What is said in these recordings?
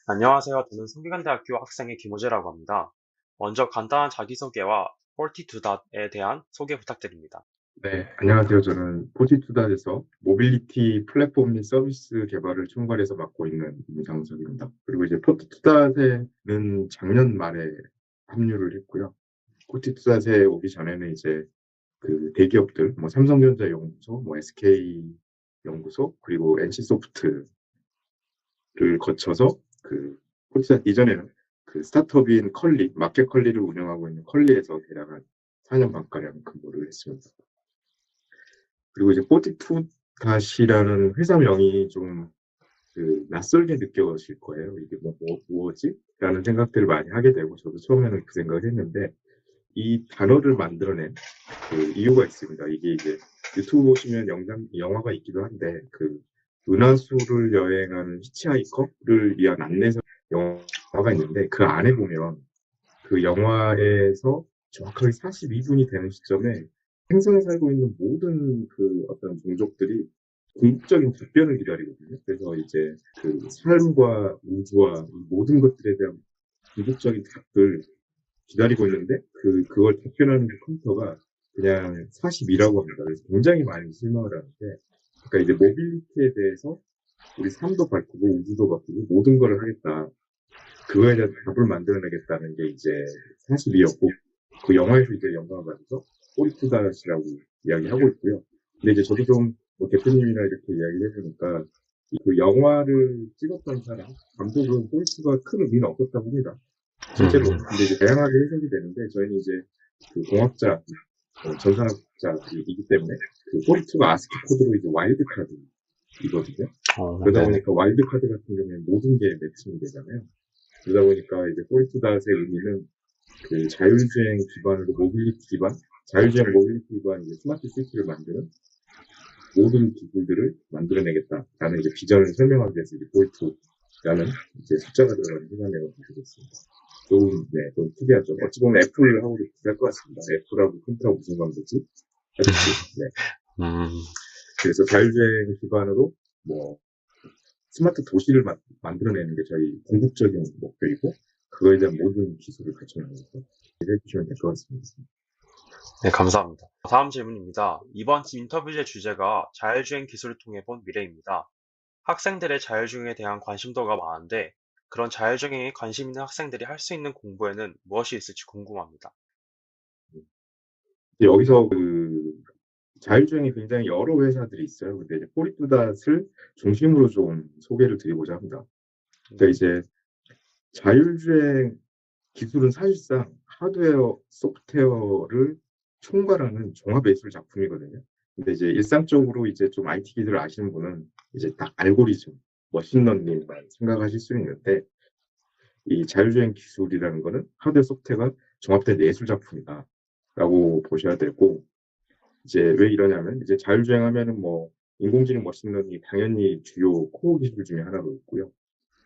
안녕하세요. 저는 성균관대학교 학생의 김호재라고 합니다. 먼저 간단한 자기소개와 폴티투닷에 대한 소개 부탁드립니다. 네, 안녕하세요. 저는 포지투닷에서 모빌리티 플랫폼 및 서비스 개발을 총괄해서 맡고 있는 임상석입니다. 그리고 이제 포티투닷에는 작년 말에 합류를 했고요. 포티투닷에 오기 전에는 이제 그 대기업들, 뭐 삼성전자 연구소, 뭐 SK 연구소, 그리고 NC소프트를 거쳐서 그 포티투닷 이전에는 그 스타트업인 컬리, 마켓 컬리를 운영하고 있는 컬리에서 대략 한 4년 반가량 근무를 했습니다. 그리고 이제 포티투 닷이라는 회사명이 좀 그 낯설게 느껴질 거예요. 이게 뭐지? 라는 생각들을 많이 하게 되고, 저도 처음에는 그 생각을 했는데, 이 단어를 만들어낸 그 이유가 있습니다. 이게 이제 유튜브 보시면 영화가 있기도 한데, 그 은하수를 여행하는 히치하이커를 위한 안내서 영화가 있는데, 그 안에 보면 그 영화에서 정확하게 42분이 되는 시점에 행성에 살고 있는 모든 그 어떤 종족들이 궁극적인 답변을 기다리거든요. 그래서 이제 그 삶과 우주와 이 모든 것들에 대한 궁극적인 답을 기다리고 있는데 그걸 답변하는 그 컴퓨터가 그냥 42라고 합니다. 그래서 굉장히 많이 실망을 하는데, 그러니까 이제 모빌리티에 대해서 우리 삶도 바꾸고 우주도 바꾸고 모든 걸 하겠다. 그거에 대한 답을 만들어내겠다는 게 이제 사실이었고, 그 영화에서 이제 영감을 받아서 꼬리투다시라고 이야기하고 있고요. 근데 이제 저도 좀 뭐 대표님이나 이렇게 이야기를 해보니까 그 영화를 찍었던 사람, 감독은 꼬리투가 큰 의미는 없었다고 합니다. 실제로. 근데 이제 다양하게 해석이 되는데, 저희는 이제 그 공학자, 전산학자이기 때문에 그 꼬리투가 아스키 코드로 이제 와일드 카드이거든요. 그러다 네네. 보니까 와일드 카드 같은 경우에는 모든 게 매칭이 되잖아요. 그러다 보니까 이제 포리투닷의 의미는 그 자율주행 기반으로 모빌리티 기반, 자율주행 모빌리티 기반 이제 스마트 시티를 만드는 모든 기술들을 만들어내겠다라는 이제 비전을 설명하기 위해서 이제 포리투라는 이제 숫자가 들어가는 회사명을 가지고 있습니다. 좀 특이하죠. 어찌 보면 애플하고도 비슷할 것 같습니다. 애플하고 컴퓨터하고 무슨 관계지? 하듯이, 네. 음, 그래서 자율주행 기반으로 뭐 스마트 도시를 만들어내는 게 저희 궁극적인 목표이고, 그거에 대한 모든 기술을 갖춰나가는 거 해주시면 될 것 같습니다. 네, 감사합니다. 다음 질문입니다. 이번 인터뷰의 주제가 자율주행 기술을 통해 본 미래입니다. 학생들의 자율주행에 대한 관심도가 많은데, 그런 자율주행에 관심 있는 학생들이 할 수 있는 공부에는 무엇이 있을지 궁금합니다. 여기서 그 자율주행이 굉장히 여러 회사들이 있어요. 근데 이제 포리투닷을 중심으로 좀 소개를 드리고자 합니다. 그러니까 네. 이제 자율주행 기술은 사실상 하드웨어, 소프트웨어를 총괄하는 종합 예술 작품이거든요. 근데 이제 일상적으로 이제 좀 IT 기술을 아시는 분은 이제 딱 알고리즘, 머신러닝만 생각하실 수 있는데, 이 자율주행 기술이라는 거는 하드웨어, 소프트웨어가 종합된 예술 작품이다라고 보셔야 되고, 이제 왜 이러냐면 이제 자율주행 하면은 뭐 인공지능 머신러닝이 당연히 주요 코어 기술 중에 하나로 있고요.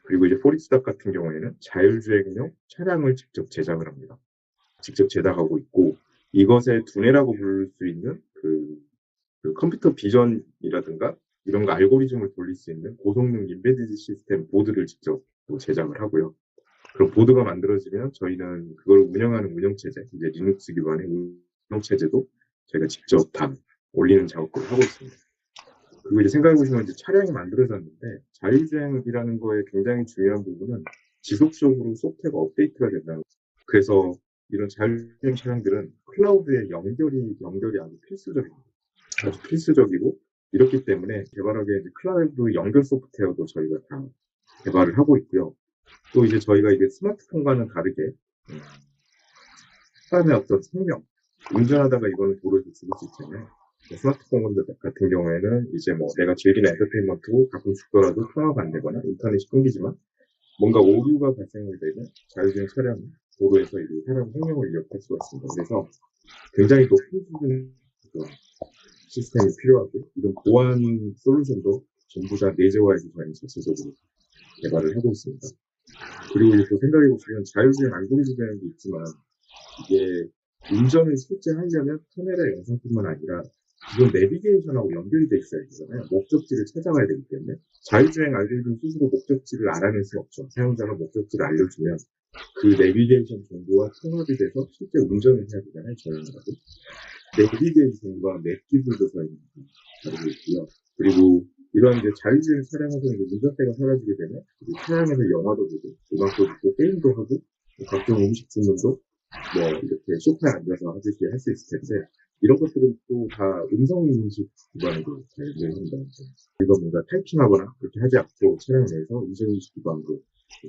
그리고 이제 포리스닥 같은 경우에는 자율주행용 차량을 직접 제작을 합니다. 직접 제작하고 있고, 이것의 두뇌라고 부를 수 있는 그 컴퓨터 비전이라든가 이런 거 알고리즘을 돌릴 수 있는 고성능 인베디드 시스템 보드를 직접 또 제작을 하고요. 그럼 보드가 만들어지면 저희는 그걸 운영하는 운영체제, 이제 리눅스 기반의 운영체제도 저희가 직접 다 올리는 작업을 하고 있습니다. 그리고 이제 생각해보시면 이제 차량이 만들어졌는데, 자율주행이라는 거에 굉장히 중요한 부분은 지속적으로 소프트웨어가 업데이트가 된다는 거예요. 그래서 이런 자율주행 차량들은 클라우드의 연결이 아주 필수적입니다. 아주 필수적이고, 이렇기 때문에 개발하기에 이제 클라우드 연결 소프트웨어도 저희가 다 개발을 하고 있고요. 또 이제 저희가 이제 스마트폰과는 다르게 사람의 어떤 생명, 운전하다가 이거는 도로에서 죽을 수 있잖아요. 스마트폰 같은 경우에는 이제 뭐 내가 즐기는 엔터테인먼트고 가끔 죽더라도 통화가 안 되거나 인터넷이 끊기지만, 뭔가 오류가 발생하게 되면 자율주행 차량이 도로에서 이제 사람 생명을 위협할 수가 있습니다. 그래서 굉장히 높은 수준의 시스템이 필요하고, 이런 보안 솔루션도 전부 다 내재화해서 저희는 자체적으로 개발을 하고 있습니다. 그리고 이제 또 생각해 보시면 자율주행 알고리즘이라는 게 있지만, 이게 운전을 실제 하려면 카메라 영상뿐만 아니라 이건 내비게이션하고 연결이 돼 있어야 되잖아요. 목적지를 찾아가야 되기 때문에. 자율주행 알고리즘 스스로 목적지를 알아낼 수 없죠. 사용자가 목적지를 알려주면 그 내비게이션 정보와 통합이 돼서 실제 운전을 해야 되잖아요. 저희라도. 내비게이션과 맵 기술도 저희는 다루고 있고요. 그리고 이런 이제 자율주행 차량에서 이제 운전대가 사라지게 되면 이제 차량에서 영화도 보고 음악도 듣고 게임도 하고 뭐 각종 음식 주문도 뭐 이렇게 소파에 앉아서 하듯이 할 수 있을 텐데 이런 것들은 또 다 음성 인식 기반으로 자율주행 한다는 점. 이거 뭔가 타이핑하거나 그렇게 하지 않고 차량 내에서 음성 인식 기반으로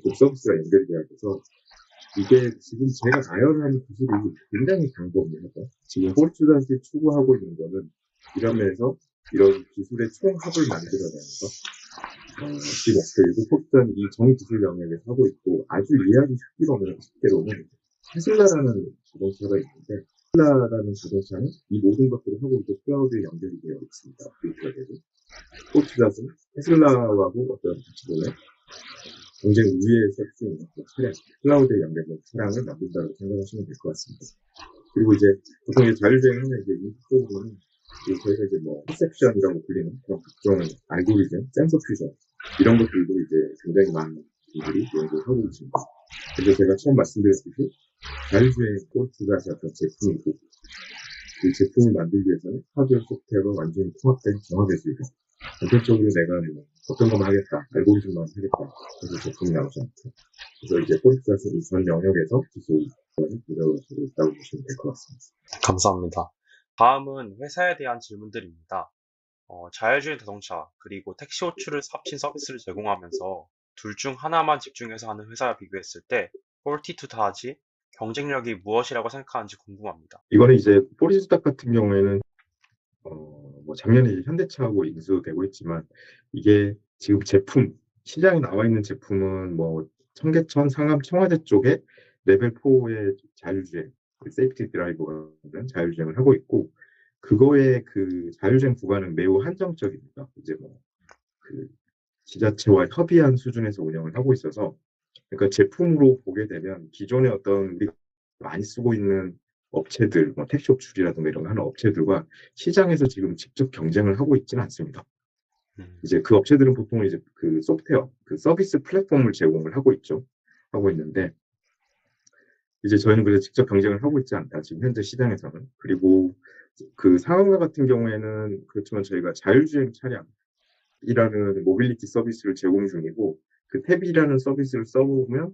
또 서비스가 연결이 돼야 돼서 이게 지금 제가 나열한 기술이 굉장히 광범위하죠. 지금 폴스단이 추구하고 있는 거는 이런 면에서 이런 기술의 총합을 만들어내면서 목표이고 폴스단이 이 정기술 영역에서 하고 있고 아주 이해하기 쉽게로는 테슬라라는 자동차가 있는데 테슬라라는 자동차는 이 모든 것들을 하고 있고 클라우드에 연결이 되어 있습니다. 폴스단은 테슬라하고 어떤 같이 보면 경쟁 우위에 설 수 있는 차량, 클라우드에 연결된 차량을 만든다고 생각하시면 될 것 같습니다. 그리고 이제 보통 이제 자율주행하면 이제 인식적으로는 저희가 이제 뭐 퍼셉션이라고 불리는 그런 각종 알고리즘, 센서 퓨전 이런 것들도 이제 굉장히 많은 분들이 연구하고 있습니다. 그래서 제가 처음 말씀드렸듯이 자율주행 폴스가 어떤 제품이고 이 제품을 만들기 위해서는 하드웨어, 소프트웨어가 완전히 통합된 종합예술이다. 전체적으로 내가 뭐 어떤 것만 하겠다, 알고리즘만 하겠다, 그래서 제품이 나오지 않고. 그래서 이제 폴스가 전 영역에서 기술이 부여하고 있다고 보시면 될 것 같습니다. 감사합니다. 다음은 회사에 대한 질문들입니다. 자율주행 자동차 그리고 택시 호출을 합친 서비스를 제공하면서 둘 중 하나만 집중해서 하는 회사와 비교했을 때 폴티투 다지 경쟁력이 무엇이라고 생각하는지 궁금합니다. 이거는 이제 포리스닥 같은 경우에는 뭐 작년에 이제 현대차하고 인수되고 있지만 이게 지금 제품 시장에 나와 있는 제품은 뭐 청계천, 상암, 청와대 쪽에 레벨 4의 자율주행, 세이프티 드라이버라는 자율주행을 하고 있고 그거의 그 자율주행 구간은 매우 한정적입니다. 이제 뭐 그 지자체와 협의한 수준에서 운영을 하고 있어서 그러니까 제품으로 보게 되면 기존의 어떤 우리가 많이 쓰고 있는 업체들, 뭐 택시 호출이라든가 이런 거 하는 업체들과 시장에서 지금 직접 경쟁을 하고 있지는 않습니다. 음, 이제 그 업체들은 보통 이제 그 소프트웨어, 그 서비스 플랫폼을 제공을 하고 있죠. 하고 있는데 이제 저희는 그래서 직접 경쟁을 하고 있지 않다. 지금 현재 시장에서는. 그리고 그 상황과 같은 경우에는 그렇지만 저희가 자율주행 차량이라는 모빌리티 서비스를 제공 중이고 그 탭이라는 서비스를 써보면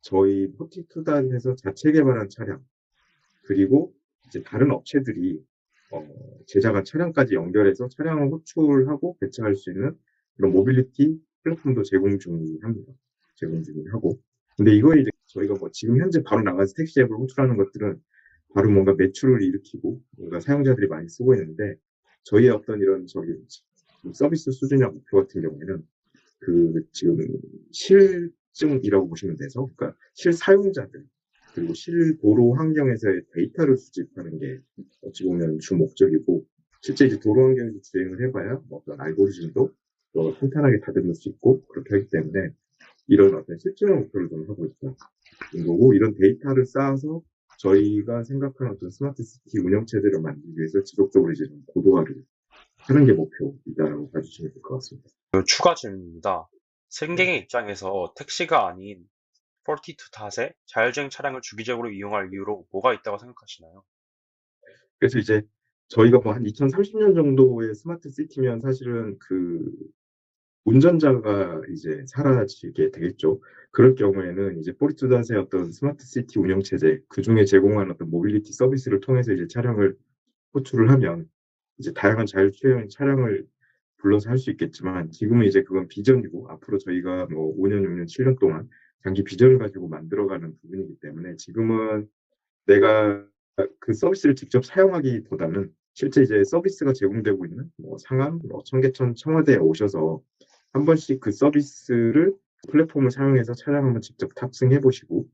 저희 포티투단에서 자체 개발한 차량 그리고 이제 다른 업체들이 제작한 차량까지 연결해서 차량을 호출하고 배차할 수 있는 그런 모빌리티 플랫폼도 제공 중합니다. 제공 중하고. 근데 이거에 이제 저희가 뭐 지금 현재 바로 나가서 택시 앱을 호출하는 것들은 바로 뭔가 매출을 일으키고 뭔가 사용자들이 많이 쓰고 있는데 저희의 어떤 이런 서비스 수준이나 목표 같은 경우에는 그 지금 실증이라고 보시면 돼서 그러니까 실사용자들 그리고 실도로 환경에서의 데이터를 수집하는 게 어찌 보면 주 목적이고 실제 이제 도로 환경에서 주행을 해봐야 뭐 어떤 알고리즘도 더 탄탄하게 다듬을 수 있고 그렇게 하기 때문에 이런 어떤 실증을 목표로 좀 하고 있다. 거고 이런 데이터를 쌓아서 저희가 생각하는 어떤 스마트 시티 운영 체제를 만들기 위해서 지속적으로 이제 좀 고도화를 하는 게 목표이다라고 봐주시면 될 것 같습니다. 추가 질문입니다. 네. 승객의 입장에서 택시가 아닌 폴티투 닷의 자율주행 차량을 주기적으로 이용할 이유로 뭐가 있다고 생각하시나요? 그래서 이제 저희가 뭐 한 2030년 정도의 스마트 시티면 사실은 그 운전자가 이제 사라지게 되겠죠. 그럴 경우에는 이제 포르투닷의 어떤 스마트 시티 운영 체제, 그 중에 제공하는 어떤 모빌리티 서비스를 통해서 이제 차량을 호출을 하면 이제 다양한 자율주행 차량을 불러서 할 수 있겠지만 지금은 이제 그건 비전이고 앞으로 저희가 뭐 5년, 6년, 7년 동안 장기 비전을 가지고 만들어가는 부분이기 때문에 지금은 내가 그 서비스를 직접 사용하기보다는 실제 이제 서비스가 제공되고 있는 뭐 상암, 뭐 청계천, 청와대에 오셔서 한 번씩 그 서비스를 플랫폼을 사용해서 차량 한번 직접 탑승해 보시고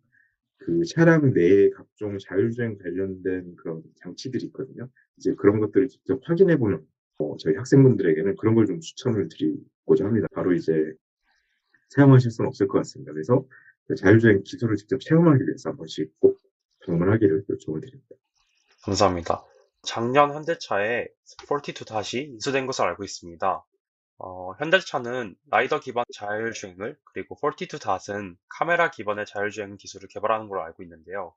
그 차량 내에 각종 자율주행 관련된 그런 장치들이 있거든요. 이제 그런 것들을 직접 확인해 보는 저희 학생분들에게는 그런 걸 좀 추천을 드리고자 합니다. 바로 이제 사용하실 수는 없을 것 같습니다. 그래서 그 자율주행 기술을 직접 체험하기 위해서 한 번씩 꼭 방문하기를 요청을 드립니다. 감사합니다. 작년 현대차에 42 인수된 것으로 알고 있습니다. 현대차는 라이더 기반 자율주행을 그리고 42닷은 카메라 기반의 자율주행 기술을 개발하는 걸로 알고 있는데요.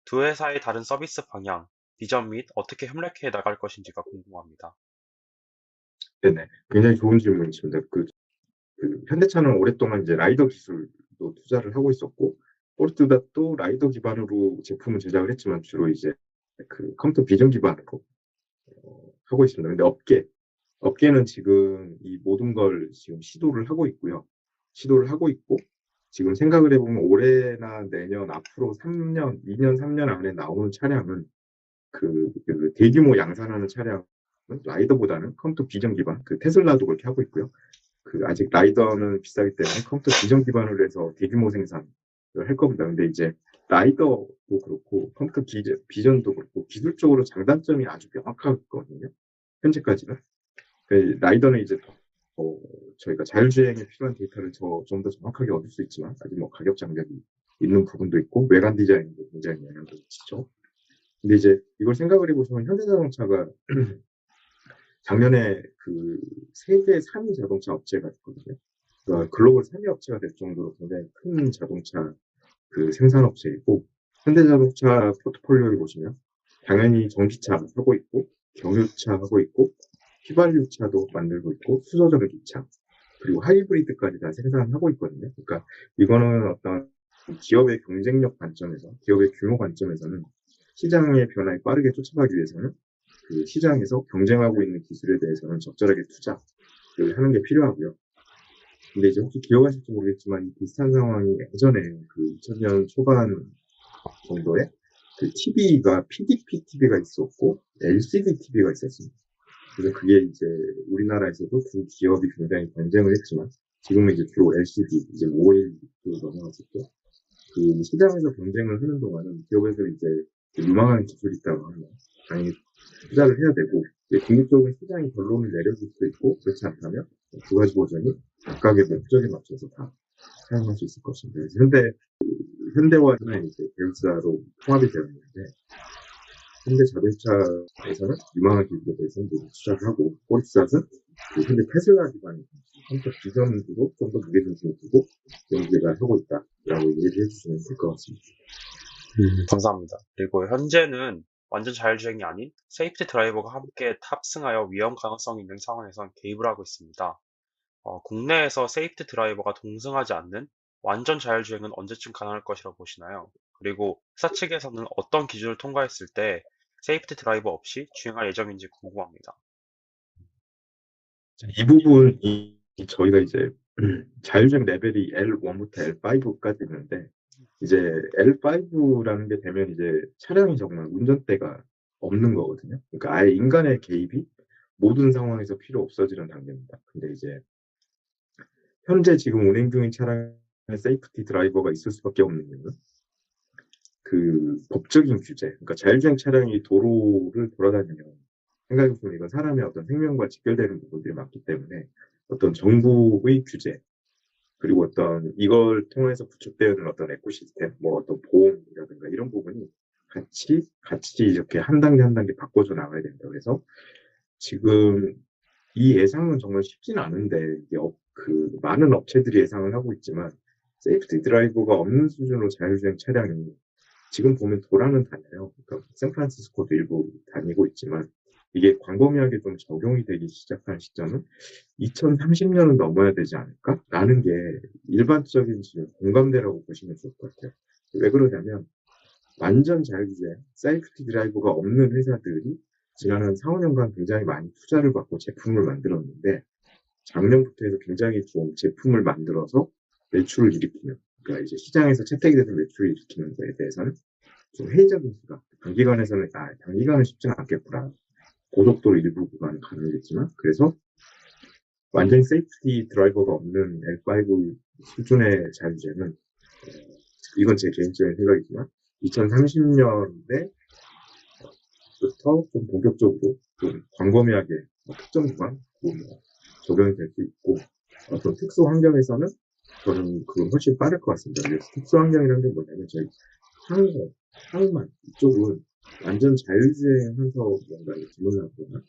두 회사의 다른 서비스 방향, 비전 및 어떻게 협력해 나갈 것인지가 궁금합니다. 네네. 굉장히 좋은 질문이십니다. 현대차는 오랫동안 이제 라이더 기술도 투자를 하고 있었고, 포르투가 또 라이더 기반으로 제품을 제작을 했지만 주로 이제 컴퓨터 비전 기반으로 하고 있습니다. 근데 업계는 지금 이 모든 걸 지금 시도를 하고 있고요. 시도를 하고 있고, 지금 생각을 해보면 올해나 내년 앞으로 3년, 2년, 3년 안에 나오는 차량은 대규모 양산하는 차량은 라이더보다는 컴퓨터 비전 기반, 테슬라도 그렇게 하고 있고요. 아직 라이더는 비싸기 때문에 컴퓨터 비전 기반으로 해서 대규모 생산을 할 겁니다. 근데 이제 라이더도 그렇고 컴퓨터 비전도 그렇고 기술적으로 장단점이 아주 명확하거든요. 현재까지는. 라이더는 이제 저희가 자율주행에 필요한 데이터를 좀 더 정확하게 얻을 수 있지만 아직 뭐 가격 장벽이 있는 부분도 있고 외관 디자인도 굉장히 영향을 미치죠. 근데 이제 이걸 생각을 해보시면 현대자동차가 작년에 세계 3위 자동차 업체가 있거든요. 그러니까 글로벌 3위 업체가 될 정도로 굉장히 큰 자동차 생산 업체이고, 현대자동차 포트폴리오를 보시면 당연히 전기차 하고 있고, 경유차 하고 있고, 휘발유차도 만들고 있고, 수소전기차, 그리고 하이브리드까지 다 생산하고 있거든요. 그러니까 이거는 어떤 기업의 경쟁력 관점에서, 기업의 규모 관점에서는 시장의 변화에 빠르게 쫓아가기 위해서는 시장에서 경쟁하고 있는 기술에 대해서는 적절하게 투자를 하는 게 필요하고요. 근데 이제 혹시 기억하실지 모르겠지만 이 비슷한 상황이 예전에 2000년 초반 정도에 TV가 PDP TV가 있었고 LCD TV가 있었습니다. 그래서 그게 이제 우리나라에서도 두 기업이 굉장히 경쟁을 했지만 지금은 이제 주로 LCD 이제 OLED로 넘어갔었죠. 시장에서 경쟁을 하는 동안은 기업에서 이제 유망한 기술이 있다고 하면 당연히 투자를 해야 되고, 궁극적으로 시장이 결론을 내려줄 수도 있고, 그렇지 않다면 두 가지 버전이 각각의 목적에 맞춰서 다 사용할 수 있을 것입니다. 그래서 현대와는 이제 계열사로 통합이 되었는데, 현대 자동차에서는 유망한 기술에 대해서는 모두 투자를 하고, 포르투샷은 현대 테슬라 기반의 컴퓨터 비전으로 좀 더 무게중심을 두고 연구를 하고 있다라고 얘기를 해주시면 될 것 같습니다. 감사합니다. 그리고 현재는 완전 자율주행이 아닌 세이프티 드라이버가 함께 탑승하여 위험 가능성이 있는 상황에선 개입을 하고 있습니다. 국내에서 세이프티 드라이버가 동승하지 않는 완전 자율주행은 언제쯤 가능할 것이라고 보시나요? 그리고 회사 측에서는 어떤 기준을 통과했을 때 세이프티 드라이버 없이 주행할 예정인지 궁금합니다. 이 부분이 저희가 이제 자율주행 레벨이 L1부터 L5까지 있는데, 이제 L5라는 게 되면 이제 차량이 정말 운전대가 없는 거거든요. 그러니까 아예 인간의 개입이 모든 상황에서 필요 없어지는 단계입니다. 근데 이제 현재 지금 운행 중인 차량에 세이프티 드라이버가 있을 수밖에 없는 이유는 법적인 규제, 그러니까 자율주행 차량이 도로를 돌아다니면 생각해보면 이건 사람의 어떤 생명과 직결되는 부분들이 많기 때문에 어떤 정부의 규제, 그리고 어떤 이걸 통해서 구축되는 어떤 에코시스템, 뭐 어떤 보험이라든가 이런 부분이 같이 이렇게 한 단계 한 단계 바꿔져 나가야 된다. 그래서 지금 이 예상은 정말 쉽지는 않은데 이게 많은 업체들이 예상을 하고 있지만 세이프티 드라이버가 없는 수준으로 자율주행 차량이 지금 보면 도라는 다녀요. 그러니까 샌프란시스코도 일부 다니고 있지만 이게 광범위하게 좀 적용이 되기 시작한 시점은 2030년은 넘어야 되지 않을까라는 게 일반적인 지금 공감대라고 보시면 좋을 것 같아요. 왜 그러냐면 완전 자율주행, 세이프티 드라이버가 없는 회사들이 지난 한 4, 5년간 굉장히 많이 투자를 받고 제품을 만들었는데 작년부터 해서 굉장히 좀 제품을 만들어서 매출을 일으키는, 그러니까 이제 시장에서 채택이 돼서 매출을 일으키는 것에 대해서는 좀 회의적인 시각. 단기간은 쉽지는 않겠구나. 고속도로 일부 구간은 가능하겠지만, 그래서 완전히 세이프티 드라이버가 없는 L5 수준의 자율주행은, 이건 제 개인적인 생각이지만, 2030년에 부터 좀 본격적으로 좀 광범위하게 특정 구간 적용이 될 수 있고, 어떤 특수 환경에서는 저는 그건 훨씬 빠를 것 같습니다. 특수 환경이라는 게 뭐냐면 저희 항만 이쪽은 완전 자율주행해서 뭔가 주문을 하거나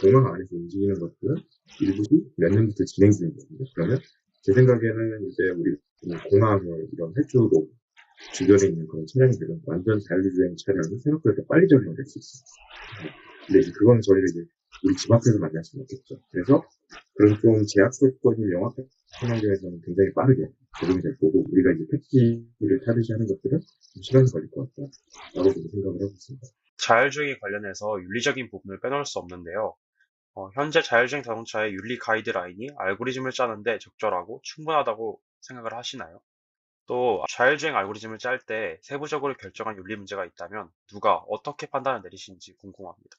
공항 안에서 움직이는 것들은 일부시 몇 년부터 진행 중이거든요. 그러면 제 생각에는 이제 우리 공항의 이런 활주로 주변에 있는 그런 차량들은 완전 자율주행 차량이 생각보다 더 빨리 적용될 수 있어요. 근데 이제 그건 저희가 이제 우리 집 앞에서 만날 수는 없겠죠. 그래서 그런 좀 제약 조건이 명확한 환경에서는 굉장히 빠르게 적용이 될 거고, 우리가 이제 택시를 타듯이 하는 것들은 좀 시간이 걸릴 것 같다라고 저는 생각을 하고 있습니다. 자율주행에 관련해서 윤리적인 부분을 빼놓을 수 없는데요. 현재 자율주행 자동차의 윤리 가이드라인이 알고리즘을 짜는데 적절하고 충분하다고 생각을 하시나요? 또 자율주행 알고리즘을 짤 때 세부적으로 결정한 윤리 문제가 있다면 누가 어떻게 판단을 내리시는지 궁금합니다.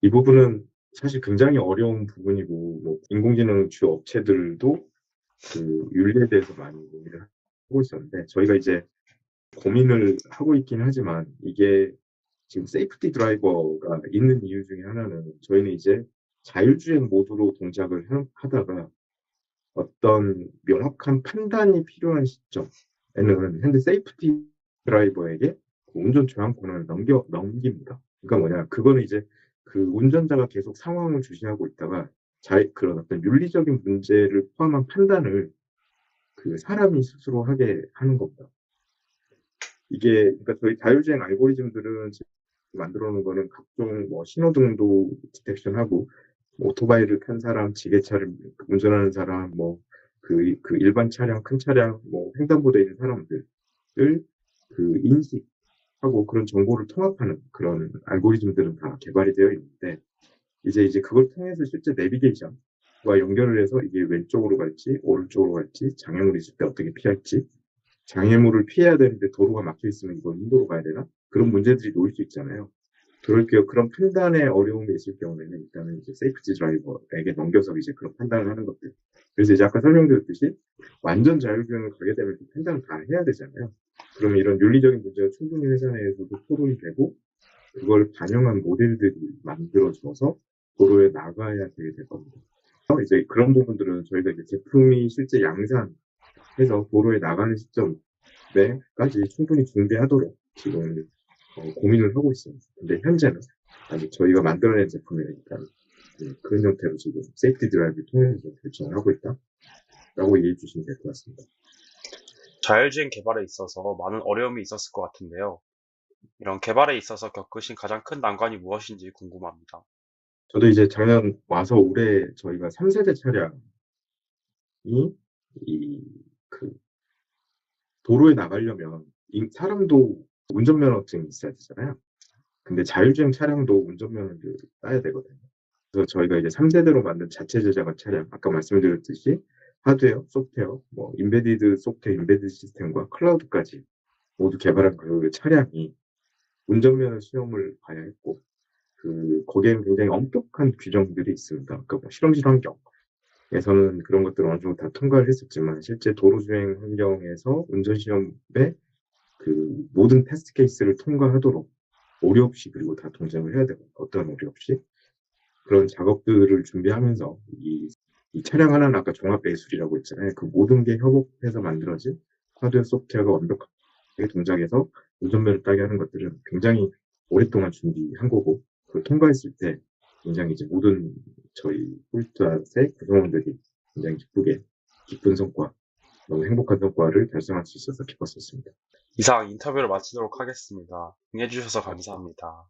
이 부분은 사실 굉장히 어려운 부분이고, 뭐 인공지능 주요 업체들도 그 윤리에 대해서 많이 고민을 하고 있었는데, 저희가 이제 고민을 하고 있긴 하지만, 이게 지금 세이프티 드라이버가 있는 이유 중에 하나는, 저희는 이제 자율주행 모드로 동작을 하다가 어떤 명확한 판단이 필요한 시점에는 현재 세이프티 드라이버에게 그 운전 조향 권한을 넘깁니다. 그러니까 뭐냐, 그거는 이제 그 운전자가 계속 상황을 주시하고 있다가 그런 어떤 윤리적인 문제를 포함한 판단을 그 사람이 스스로 하게 하는 겁니다. 이게 그러니까 저희 자율주행 알고리즘들은 지금 만들어 놓은 거는 각종 뭐 신호등도 디텍션하고, 뭐 오토바이를 탄 사람, 지게차를 운전하는 사람, 뭐 그 일반 차량, 큰 차량, 뭐 횡단보도에 있는 사람들을 그 인식하고 그런 정보를 통합하는 그런 알고리즘들은 다 개발이 되어 있는데, 이제 그걸 통해서 실제 내비게이션과 연결을 해서 이게 왼쪽으로 갈지 오른쪽으로 갈지, 장애물이 있을 때 어떻게 피할지, 장애물을 피해야 되는데 도로가 막혀 있으면 이걸 인도로 가야 되나? 그런 문제들이 놓일 수 있잖아요. 그런 판단에 어려움이 있을 경우에는 일단은 이제 세이프티 드라이버에게 넘겨서 이제 그런 판단을 하는 것들. 그래서 이제 아까 설명드렸듯이 완전 자율주행을 가게 되면 그 판단을 다 해야 되잖아요. 그러면 이런 윤리적인 문제가 충분히 회사 내에서도 토론이 되고, 그걸 반영한 모델들이 만들어져서 도로에 나가야 되게 될 겁니다. 이제 그런 부분들은 저희가 이제 제품이 실제 양산해서 도로에 나가는 시점에까지 충분히 준비하도록 지금 고민을 하고 있습니다. 근데 현재는 아직 저희가 만들어낸 제품이니까 그런 형태로 지금 세이프티 드라이브를 통해서 결정을 하고 있다라고 이해해 주시면 될 것 같습니다. 자율주행 개발에 있어서 많은 어려움이 있었을 것 같은데요. 이런 개발에 있어서 겪으신 가장 큰 난관이 무엇인지 궁금합니다. 저도 이제 작년 와서 올해 저희가 3세대 차량이 그 도로에 나가려면 사람도 운전면허증이 있어야 되잖아요. 근데 자율주행 차량도 운전면허를 따야 되거든요. 그래서 저희가 이제 3세대로 만든 자체 제작한 차량, 아까 말씀드렸듯이 하드웨어, 소프트웨어, 뭐 인베디드 소프트웨어, 인베디드 시스템과 클라우드까지 모두 개발한 그 차량이 운전면허 시험을 봐야 했고, 거기에는 굉장히 엄격한 규정들이 있습니다. 그러니까 뭐 실험실 환경에서는 그런 것들을 어느 정도 다 통과를 했었지만, 실제 도로주행 환경에서 운전 시험에 그 모든 테스트 케이스를 통과하도록 오류 없이, 그리고 다 동작을 해야 되고, 어떤 오류 없이 그런 작업들을 준비하면서 이 차량 하나는 아까 종합 예술이라고 했잖아요. 그 모든 게 협업해서 만들어진 하드웨어 소프트웨어가 완벽하게 동작해서 운전면허를 따게 하는 것들은 굉장히 오랫동안 준비한 거고, 그걸 통과했을 때 굉장히 이제 모든 저희 폴트앗의 구성원들이 굉장히 기쁜 성과, 너무 행복한 성과를 달성할 수 있어서 기뻤었습니다. 이상 인터뷰를 마치도록 하겠습니다. 응해주셔서 감사합니다.